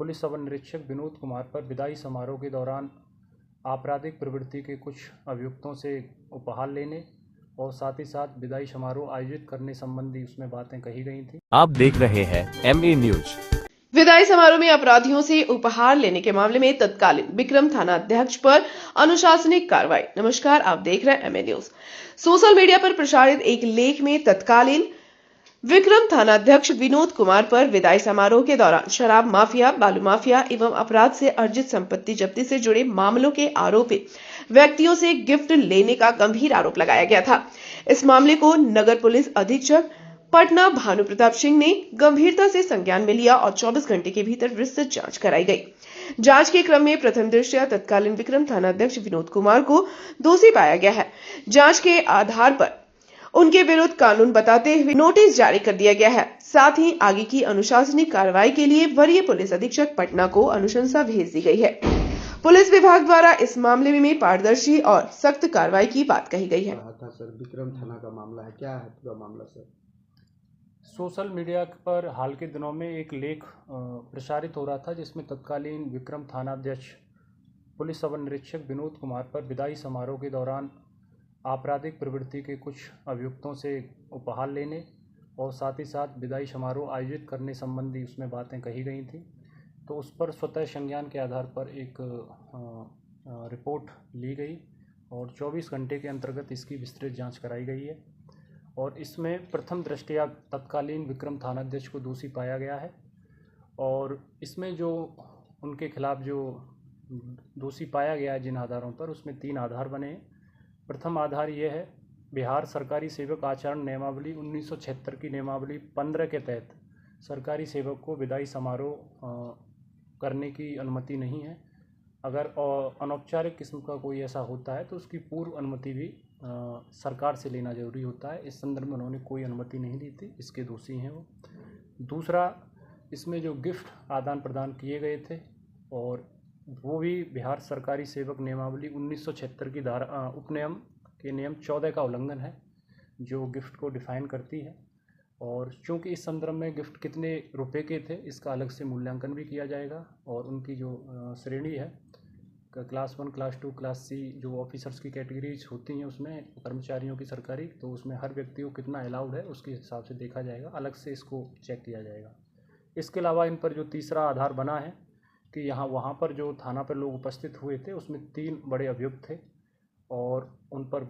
Police सब निरीक्षक विनोद कुमार पर विदाई समारोह के दौरान आपराधिक प्रवृत्ति के कुछ अभियुक्तों से उपहार लेने और साथ ही साथ विदाई समारोह आयोजित करने संबंधी उसमें बातें कही गई थी। आप देख रहे हैं MA न्यूज। विदाई समारोह में अपराधियों से उपहार लेने के मामले में तत्कालीन विक्रम थाना अध्यक्ष पर अनुशासनिक कार्रवाई। नमस्कार, आप देख रहे हैं MA न्यूज। सोशल मीडिया पर प्रसारित एक लेख में तत्कालीन विक्रम थाना अध्यक्ष विनोद कुमार पर विदाई समारोह के दौरान शराब माफिया, बालू माफिया एवं अपराध से अर्जित संपत्ति जब्ती से जुड़े मामलों के आरोपी व्यक्तियों से गिफ्ट लेने का गंभीर आरोप लगाया गया था। इस मामले को नगर पुलिस अधीक्षक पटना भानु प्रताप सिंह ने गंभीरता से संज्ञान में लिया और 24 घंटे के भीतर विस्तृत जांच कराई गई। जांच के क्रम में प्रथम दृष्टया तत्कालीन विक्रम थाना अध्यक्ष विनोद कुमार को दोषी पाया गया है। जांच के आधार पर उनके विरुद्ध कानून बताते हुए नोटिस जारी कर दिया गया है। साथ ही आगे की अनुशासनिक कार्रवाई के लिए वरीय पुलिस अधीक्षक पटना को अनुशंसा भेज दी गई है। पुलिस विभाग द्वारा इस मामले में पारदर्शी और सख्त कार्रवाई की बात कही गई है। सर, विक्रम थाना का मामला है, क्या है पूरा मामला सर? सोशल मीडिया पर हाल के दिनों में एक लेख प्रसारित हो रहा था जिसमें तत्कालीन विक्रम थाना अध्यक्ष पुलिस सब निरीक्षक विनोद कुमार पर विदाई समारोह के दौरान आपराधिक प्रवृत्ति के कुछ अभियुक्तों से उपहार लेने और साथ ही साथ विदाई समारोह आयोजित करने संबंधी उसमें बातें कही गई थी। तो उस पर स्वतः संज्ञान के आधार पर एक रिपोर्ट ली गई और 24 घंटे के अंतर्गत इसकी विस्तृत जांच कराई गई है और इसमें प्रथम दृष्टया तत्कालीन विक्रम थानाध्यक्ष को दोषी पाया गया है। और इसमें जो उनके खिलाफ जो दोषी पाया गया है जिन आधारों पर, उसमें 3 आधार बने हैं। प्रथम आधार ये है, बिहार सरकारी सेवक आचरण नियमावली 1976 की नियमावली 15 के तहत सरकारी सेवक को विदाई समारोह करने की अनुमति नहीं है। अगर अनौपचारिक किस्म का कोई ऐसा होता है तो उसकी पूर्व अनुमति भी सरकार से लेना जरूरी होता है। इस संदर्भ में उन्होंने कोई अनुमति नहीं ली थी, इसके दोषी हैं वो। दूसरा, इसमें जो गिफ्ट आदान प्रदान किए गए थे और वो भी बिहार सरकारी सेवक नियमावली 1976 की धारा उपनियम के नियम 14 का उल्लंघन है जो गिफ्ट को डिफाइन करती है। और चूँकि इस संदर्भ में गिफ्ट कितने रुपए के थे इसका अलग से मूल्यांकन भी किया जाएगा और उनकी जो श्रेणी है क्लास 1, क्लास 2, क्लास C जो ऑफिसर्स की कैटेगरीज होती हैं उसमें कर्मचारियों की सरकारी, तो उसमें हर व्यक्ति को कितना अलाउड है उसके हिसाब से देखा जाएगा, अलग से इसको चेक किया जाएगा। इसके अलावा इन पर जो तीसरा आधार बना है कि वहाँ पर जो थाना पर लोग उपस्थित हुए थे उसमें 3 बड़े अभियुक्त थे और उन पर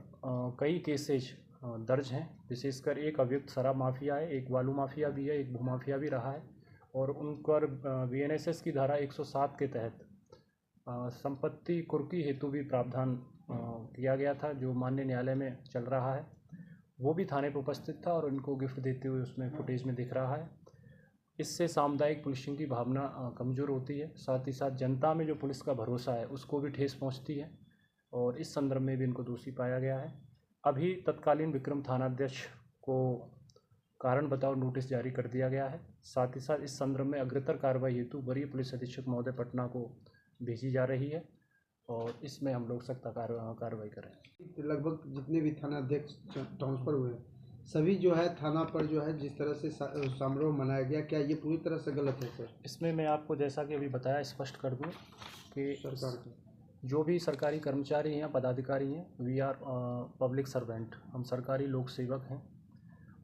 कई केसेज दर्ज हैं। विशेषकर एक अभियुक्त शराब माफिया है, एक बालू माफिया भी है, एक भू माफिया भी रहा है और उन पर BNSS की धारा 107 के तहत संपत्ति कुर्की हेतु भी प्रावधान किया गया था जो माननीय न्यायालय में चल रहा है। वो भी थाने पर उपस्थित था और उनको गिफ्ट देते हुए उसमें फुटेज में दिख रहा है। इससे सामुदायिक पुलिसिंग की भावना कमज़ोर होती है, साथ ही साथ जनता में जो पुलिस का भरोसा है उसको भी ठेस पहुंचती है और इस संदर्भ में भी इनको दोषी पाया गया है। अभी तत्कालीन विक्रम थानाध्यक्ष को कारण बताओ नोटिस जारी कर दिया गया है। साथ ही साथ इस संदर्भ में अग्रतर कार्रवाई हेतु वरीय पुलिस अधीक्षक महोदय पटना को भेजी जा रही है और इसमें हम लोग सख्त कार्रवाई करें। लगभग जितने भी थाना अध्यक्ष ट्रांसफर हुए सभी जो है थाना पर जो है जिस तरह से समारोह मनाया गया, क्या ये पूरी तरह से गलत है सर? इसमें मैं आपको जैसा कि अभी बताया स्पष्ट कर दूं कि सरकार जो भी सरकारी कर्मचारी हैं, पदाधिकारी हैं, वी आर पब्लिक सर्वेंट, हम सरकारी लोक सेवक हैं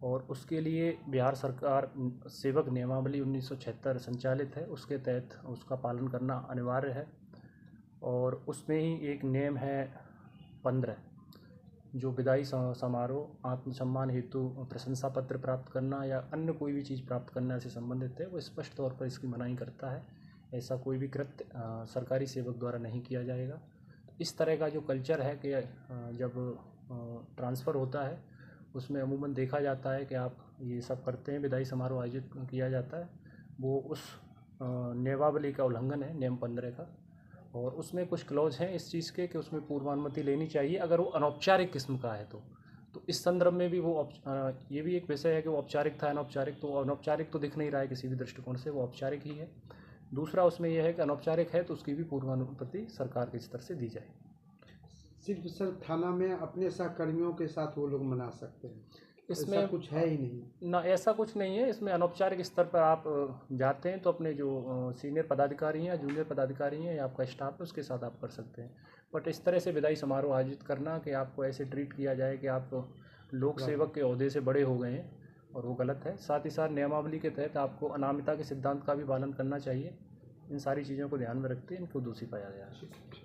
और उसके लिए बिहार सरकार सेवक नियमावली 1976 संचालित है, उसके तहत उसका पालन करना अनिवार्य है। और उसमें ही एक नियम है 15 जो विदाई समारोह आत्मसम्मान हेतु प्रशंसा पत्र प्राप्त करना या अन्य कोई भी चीज़ प्राप्त करने से संबंधित है, वो स्पष्ट तौर पर इसकी मनाही करता है। ऐसा कोई भी कृत्य सरकारी सेवक द्वारा नहीं किया जाएगा। इस तरह का जो कल्चर है कि जब ट्रांसफ़र होता है उसमें अमूमन देखा जाता है कि आप ये सब करते हैं, विदाई समारोह आयोजित किया जाता है, वो उस नियमावली का उल्लंघन है, नियम 15 का। और उसमें कुछ क्लॉज हैं इस चीज़ के कि उसमें पूर्वानुमति लेनी चाहिए अगर वो अनौपचारिक किस्म का है तो इस संदर्भ में भी वो ये भी एक विषय है कि वो औपचारिक था अनौपचारिक, तो अनौपचारिक तो दिख नहीं रहा है किसी भी दृष्टिकोण से, वो औपचारिक ही है। दूसरा उसमें यह है कि अनौपचारिक है तो उसकी भी पूर्वानुमति सरकार के स्तर से दी जाए। सिर्फ सर थाना में अपने सहकर्मियों के साथ वो लोग मना सकते हैं? इसमें ऐसा कुछ है ही नहीं। ना, ऐसा कुछ नहीं है। इसमें अनौपचारिक स्तर पर आप जाते हैं तो अपने जो सीनियर पदाधिकारी हैं या जूनियर पदाधिकारी हैं या आपका स्टाफ है उसके साथ आप कर सकते हैं। बट इस तरह से विदाई समारोह आयोजित करना कि आपको ऐसे ट्रीट किया जाए कि आप लोक सेवक के ओहदे से बड़े हो गए हैं, और वो गलत है। साथ ही साथ नियमावली के तहत आपको अनामिता के सिद्धांत का भी पालन करना चाहिए। इन सारी चीज़ों को ध्यान में रखते इनको दोषी पाया गया है।